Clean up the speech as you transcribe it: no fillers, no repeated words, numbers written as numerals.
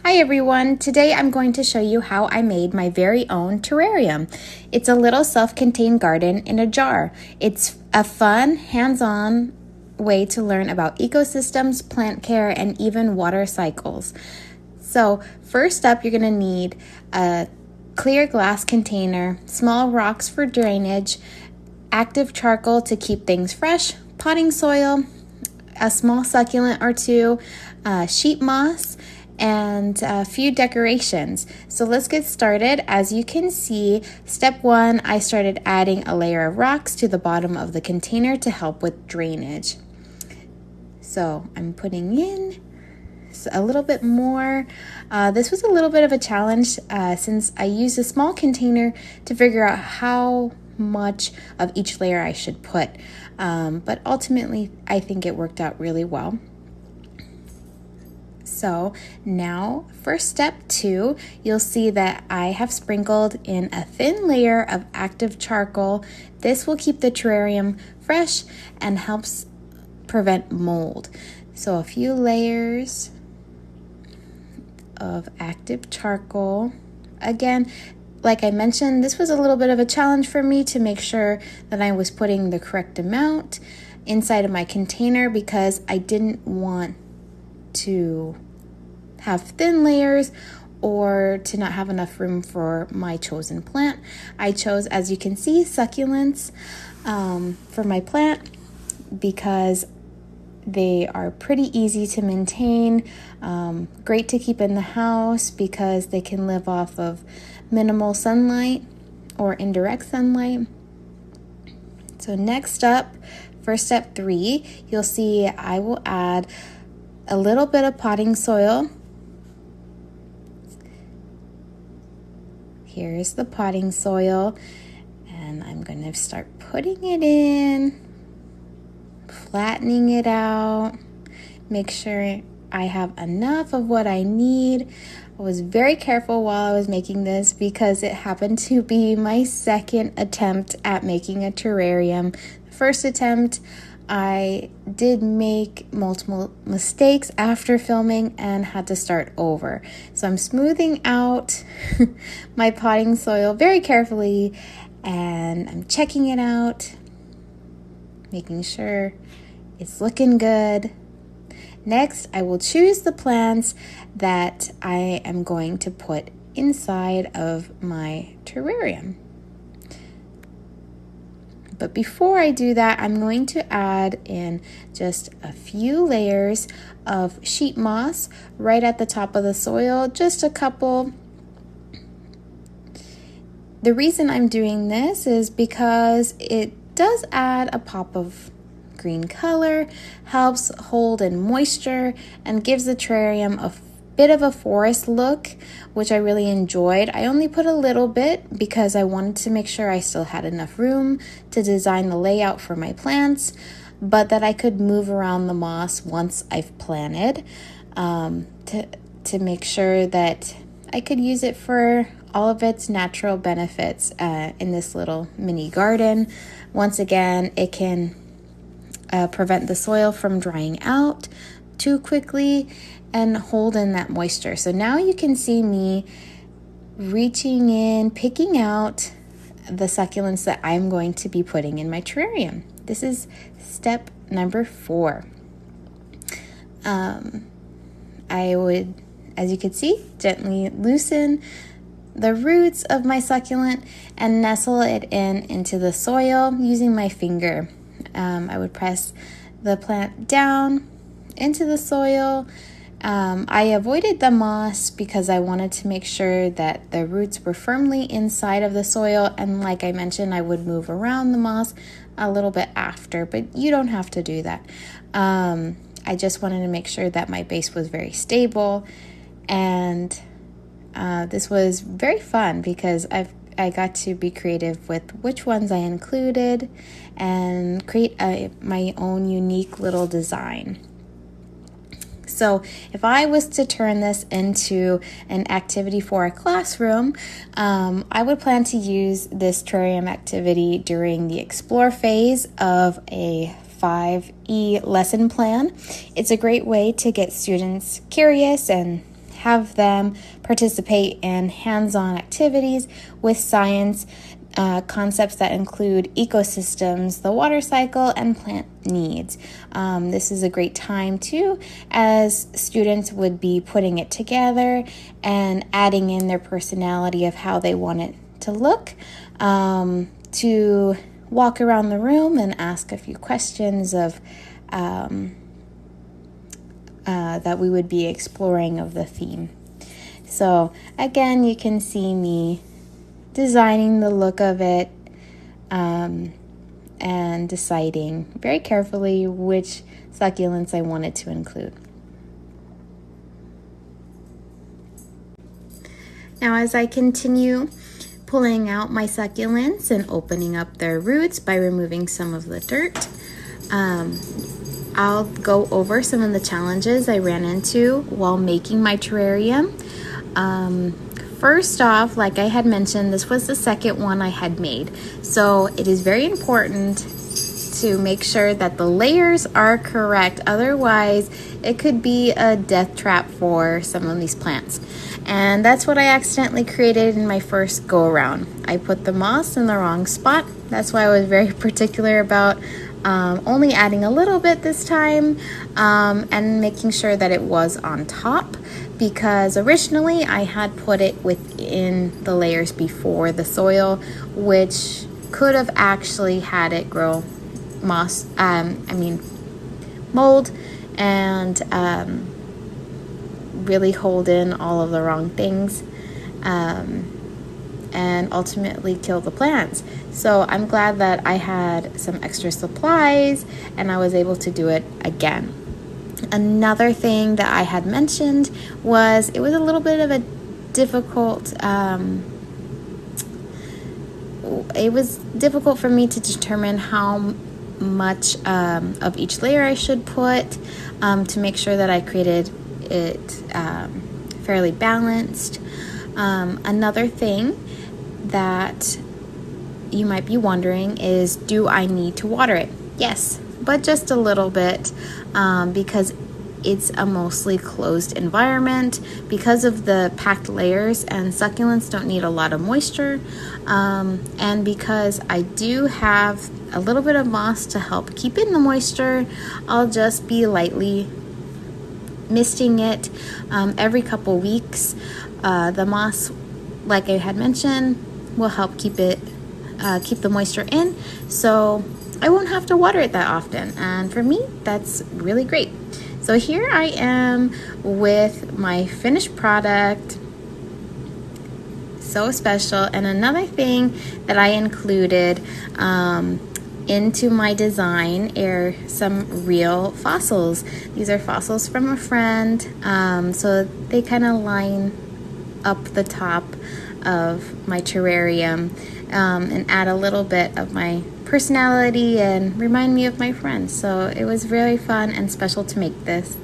Hi everyone, today I'm going to show you how I made my very own terrarium. It's a little self-contained garden in a jar. It's a fun, hands-on way to learn about ecosystems, plant care, and even water cycles. So first up, you're going to need a clear glass container, small rocks for drainage, active charcoal to keep things fresh, potting soil, a small succulent or two, sheet moss, and a few decorations. So let's get started. As you can see, step one, I started adding a layer of rocks to the bottom of the container to help with drainage. So I'm putting in a little bit more. This was a little bit of a challenge since I used a small container to figure out how much of each layer I should put. But ultimately, I think it worked out really well. So now for step two, you'll see that I have sprinkled in a thin layer of active charcoal. This will keep the terrarium fresh and helps prevent mold. So a few layers of active charcoal. Again, like I mentioned, this was a little bit of a challenge for me to make sure that I was putting the correct amount inside of my container because I didn't want to have thin layers or to not have enough room for my chosen plant. I chose, as you can see, succulents for my plant because they are pretty easy to maintain, great to keep in the house because they can live off of minimal sunlight or indirect sunlight. So next up, for step three, you'll see I will add a little bit of potting soil. Here's the potting soil, and I'm going to start putting it in, flattening it out, make sure I have enough of what I need. I was very careful while I was making this because it happened to be my second attempt at making a terrarium. The first attempt, I did make multiple mistakes after filming and had to start over. So I'm smoothing out my potting soil very carefully and I'm checking it out, making sure it's looking good. Next, I will choose the plants that I am going to put inside of my terrarium. But before I do that, I'm going to add in just a few layers of sheet moss right at the top of the soil, just a couple. The reason I'm doing this is because it does add a pop of green color, helps hold in moisture, and gives the terrarium a bit of a forest look, which I really enjoyed. I only put a little bit because I wanted to make sure I still had enough room to design the layout for my plants, but that I could move around the moss once I've planted to make sure that I could use it for all of its natural benefits in this little mini garden. Once again, it can prevent the soil from drying out too quickly and hold in that moisture. So now you can see me reaching in, picking out the succulents that I'm going to be putting in my terrarium. This is step number 4. I would, as you can see, gently loosen the roots of my succulent and nestle it into the soil using my finger. I would press the plant down into the soil. I avoided the moss because I wanted to make sure that the roots were firmly inside of the soil, and like I mentioned, I would move around the moss a little bit after, but you don't have to do that. I just wanted to make sure that my base was very stable, and this was very fun because I got to be creative with which ones I included and create my own unique little design. So if I was to turn this into an activity for a classroom, I would plan to use this terrarium activity during the explore phase of a 5E lesson plan. It's a great way to get students curious and have them participate in hands-on activities with science concepts that include ecosystems, the water cycle, and plant needs. This is a great time too, as students would be putting it together and adding in their personality of how they want it to look, to walk around the room and ask a few questions of that we would be exploring of the theme. So again, you can see me designing the look of it and deciding very carefully which succulents I wanted to include. Now, as I continue pulling out my succulents and opening up their roots by removing some of the dirt, I'll go over some of the challenges I ran into while making my terrarium. First off, like I had mentioned, this was the second one I had made. So it is very important to make sure that the layers are correct. Otherwise, it could be a death trap for some of these plants. And that's what I accidentally created in my first go around. I put the moss in the wrong spot. That's why I was very particular about only adding a little bit this time, and making sure that it was on top, because originally I had put it within the layers before the soil, which could have actually had it grow mold and really hold in all of the wrong things, and ultimately kill the plants. So I'm glad that I had some extra supplies and I was able to do it again. Another thing that I had mentioned was it was a little bit of a difficult, it was difficult for me to determine how much of each layer I should put, to make sure that I created it fairly balanced. Another thing that you might be wondering is, do I need to water it? Yes, but just a little bit, because it's a mostly closed environment because of the packed layers, and succulents don't need a lot of moisture, and because I do have a little bit of moss to help keep in the moisture, I'll just be lightly misting it every couple weeks. The moss, like I had mentioned, will help keep the moisture in, so I won't have to water it that often, and for me that's really great. So here I am with my finished product, so special. And another thing that I included into my design are some real fossils. These are fossils from a friend, so they kind of line up the top of my terrarium, and add a little bit of my personality and remind me of my friends. So it was really fun and special to make this.